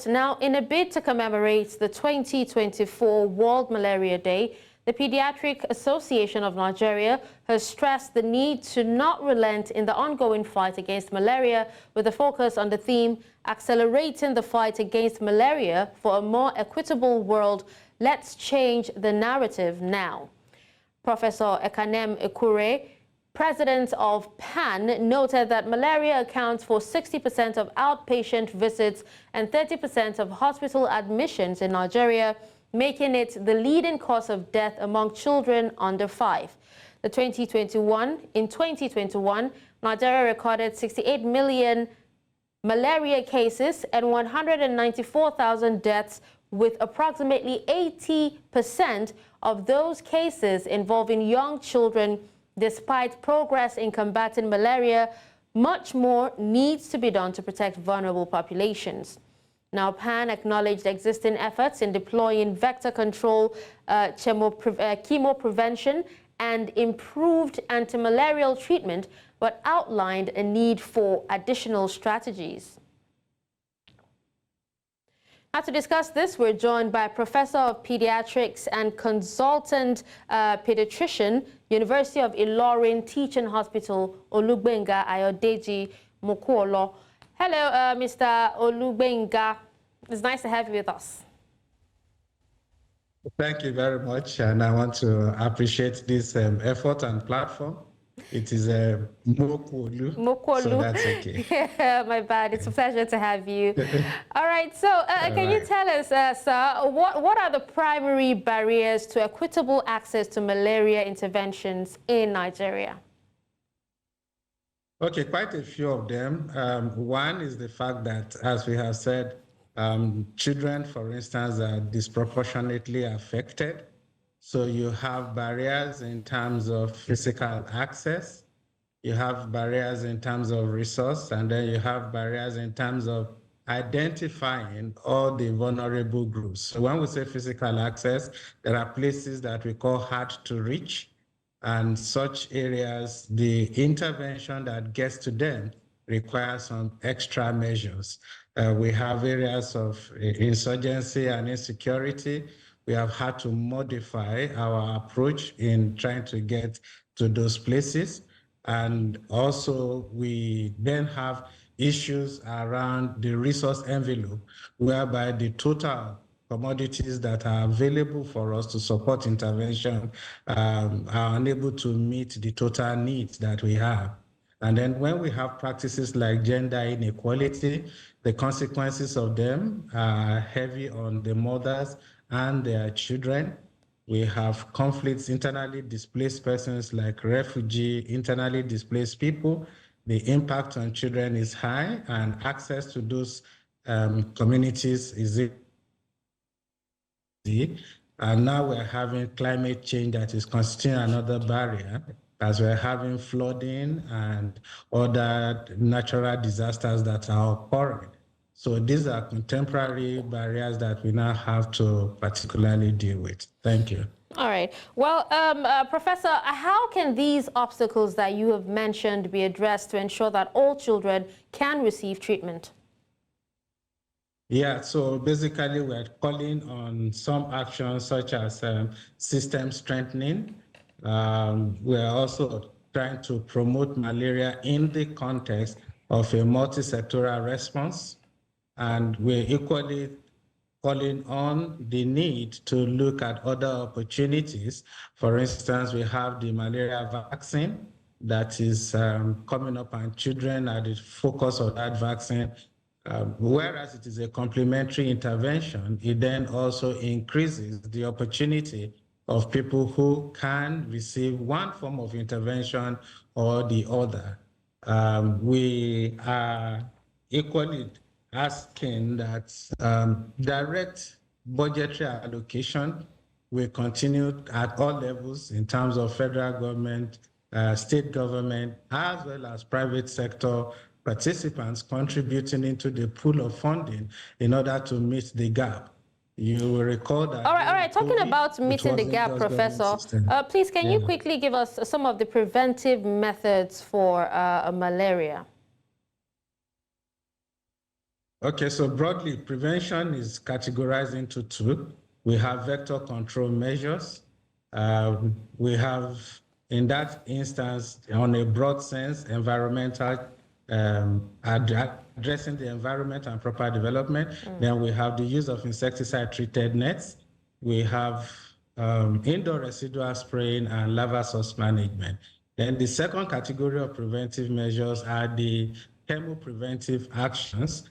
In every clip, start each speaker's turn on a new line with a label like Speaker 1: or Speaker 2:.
Speaker 1: Now, in a bid to commemorate the 2024 World Malaria Day, the Paediatric Association of Nigeria has stressed the need to not relent in the ongoing fight against malaria, with a focus on the theme, accelerating the fight against malaria for a more equitable world. Let's change the narrative now. Professor Ekanem Ekure, president of PAN, noted that malaria accounts for 60% of outpatient visits and 30% of hospital admissions in Nigeria, making it the leading cause of death among children under 5. In 2021, Nigeria recorded 68 million malaria cases and 194,000 deaths, with approximately 80% of those cases involving young children. Despite progress in combating malaria, much more needs to be done to protect vulnerable populations. Now, PAN acknowledged existing efforts in deploying vector control, chemoprevention, and improved antimalarial treatment, but outlined a need for additional strategies. Now, to discuss this, we're joined by Professor of Pediatrics and Consultant Pediatrician, University of Ilorin Teaching Hospital, Olugbenga Mokuolu. Hello, Mr. Olugbenga. It's nice to have you with us.
Speaker 2: Thank you very much, and I want to appreciate this effort and platform. It is a Mokuolu, so that's okay.
Speaker 1: Yeah, my bad. It's a pleasure to have you. All right, so can you tell us, sir, what are the primary barriers to equitable access to malaria interventions in Nigeria?
Speaker 2: Okay, quite a few of them. One is the fact that, as we have said, children, for instance, are disproportionately affected. So you have barriers in terms of physical access, you have barriers in terms of resource, and then you have barriers in terms of identifying all the vulnerable groups. So when we say physical access, there are places that we call hard to reach, and such areas, the intervention that gets to them requires some extra measures. We have areas of insurgency and insecurity. We have had to modify our approach in trying to get to those places. And also, we then have issues around the resource envelope, whereby the total commodities that are available for us to support intervention are unable to meet the total needs that we have. And then when we have practices like gender inequality, the consequences of them are heavy on the mothers and their children. We have conflicts, internally displaced persons like refugee, internally displaced people. The impact on children is high, and access to those communities is easy. And now we're having climate change that is constituting another barrier, as we're having flooding and other natural disasters that are occurring. So these are contemporary barriers that we now have to particularly deal with. Thank you.
Speaker 1: All right. Well, Professor, how can these obstacles that you have mentioned be addressed to ensure that all children can receive treatment?
Speaker 2: Yeah, so basically we're calling on some actions such as system strengthening. We're also trying to promote malaria in the context of a multi-sectoral response. And we're equally calling on the need to look at other opportunities. For instance, we have the malaria vaccine that is coming up, and children are the focus of that vaccine. Whereas it is a complementary intervention, it then also increases the opportunity of people who can receive one form of intervention or the other. We are equally asking that direct budgetary allocation will continue at all levels in terms of federal government, state government, as well as private sector participants contributing into the pool of funding in order to meet the gap. You will recall that.
Speaker 1: All right. Talking about meeting the gap, Professor, please, can you quickly give us some of the preventive methods for malaria?
Speaker 2: Okay, so broadly, prevention is categorized into two. We have vector control measures. We have, in that instance, on a broad sense, environmental, addressing the environment and proper development. Then we have the use of insecticide-treated nets. We have indoor residual spraying and larval source management. Then the second category of preventive measures are the chemopreventive actions.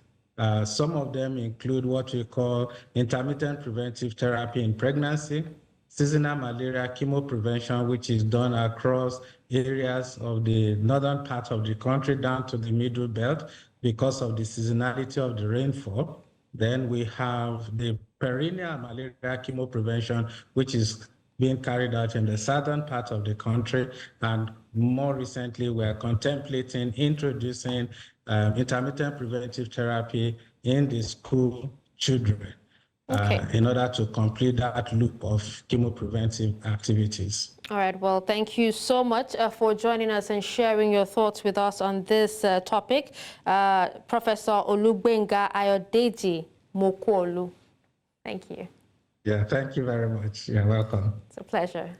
Speaker 2: Some of them include what we call intermittent preventive therapy in pregnancy, seasonal malaria chemoprevention, which is done across areas of the northern part of the country down to the middle belt because of the seasonality of the rainfall. Then we have the perennial malaria chemoprevention, which is being carried out in the southern part of the country. And more recently, we are contemplating introducing intermittent preventive therapy in the school children in order to complete that loop of chemopreventive activities.
Speaker 1: All right, well, thank you so much for joining us and sharing your thoughts with us on this topic. Professor Olugbenga Mokuolu. Thank you.
Speaker 2: Yeah, thank you very much. You're welcome.
Speaker 1: It's a pleasure.